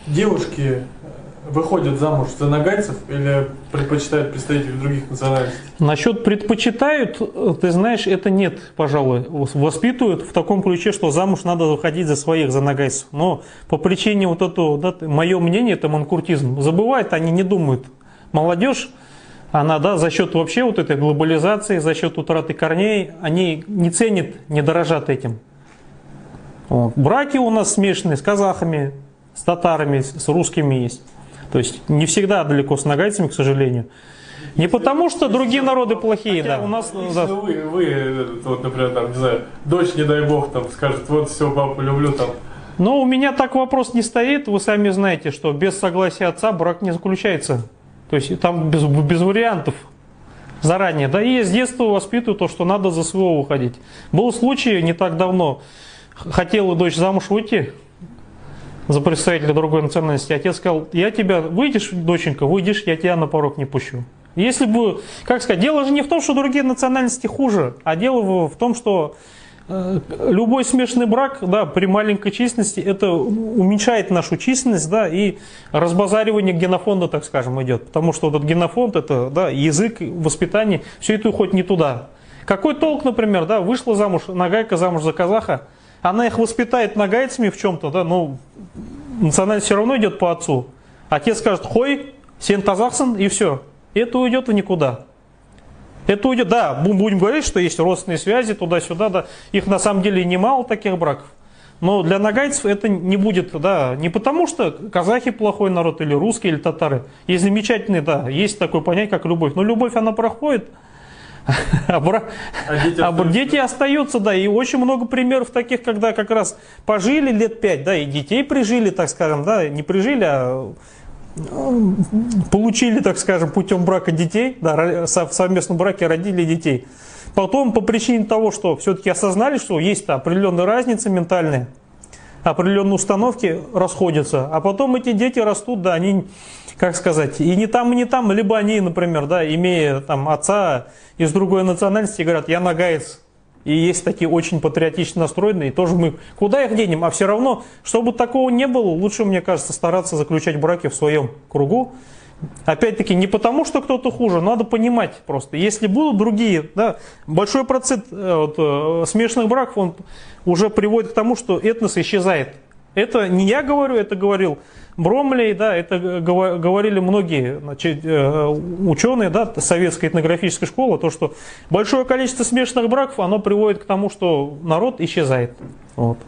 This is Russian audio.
Девушки выходят замуж за нагайцев или предпочитают представителей других национальностей? Насчет предпочитают, ты знаешь, это нет, пожалуй. Воспитывают в таком ключе, что замуж надо выходить за своих, за нагайцев. Но по причине вот этого, да, мое мнение, это манкуртизм. Забывают, они не думают. Молодежь, она, да, за счет вообще вот этой глобализации, за счет утраты корней, они не ценят, не дорожат этим. Вот. Браки у нас смешанные с казахами, с татарами, с русскими есть. То есть не всегда далеко с нагайцами, к сожалению. Не потому, что другие народы плохие, да. У нас, да. Вы, вот, например, там, не знаю, дочь, не дай бог, там, скажет, вот, все, папу люблю, там. Но у меня так вопрос не стоит. Вы сами знаете, что без согласия отца брак не заключается. То есть там без вариантов заранее. Да, и с детства воспитываю то, что надо за своего выходить. Был случай не так давно. Хотела дочь замуж выйти за представителя другой национальности. Отец сказал, я тебя, выйдешь, доченька, выйдешь, я тебя на порог не пущу. Если бы, как сказать, дело же не в том, что другие национальности хуже, а дело в том, что любой смешанный брак, да, при маленькой численности, это уменьшает нашу численность, да, и разбазаривание генофонда, так скажем, идет. Потому что этот генофонд, это, да, язык, воспитание, все это уходит не туда. Какой толк, например, да, вышла замуж, нагайка замуж за казаха, она их воспитает нагайцами в чем-то, да, но национальность все равно идет по отцу. Отец скажет, хой, сен казахсан, и все. Это уйдет в никуда. Это уйдет, да, будем говорить, что есть родственные связи туда-сюда, да, их на самом деле немало таких браков. Но для нагайцев это не будет, да, не потому что казахи плохой народ, или русские, или татары. Есть замечательные, да, есть такое понятие, как любовь. Но любовь, она проходит, дети остаются, да, и очень много примеров таких, когда как раз пожили лет 5, да, и детей прижили, так скажем, да, не прижили, а получили, так скажем, путем брака детей, да, в совместном браке родили детей. Потом по причине того, что все-таки осознали, что есть определенные разницы ментальные, определенные установки расходятся, а потом эти дети растут, да, они, как сказать, и не там, либо они, например, да, имея там отца из другой национальности, говорят, я нагаец. И есть такие очень патриотично настроенные, и тоже мы куда их денем, а все равно, чтобы такого не было, лучше, мне кажется, стараться заключать браки в своем кругу. Опять-таки, не потому, что кто-то хуже, надо понимать просто. Если будут другие, да, большой процент смешанных браков, он уже приводит к тому, что этнос исчезает. Это не я говорю, это говорил Бромлей, да, это говорили многие, значит, ученые, да, советской этнографической школы, то, что большое количество смешанных браков, оно приводит к тому, что народ исчезает. Вот.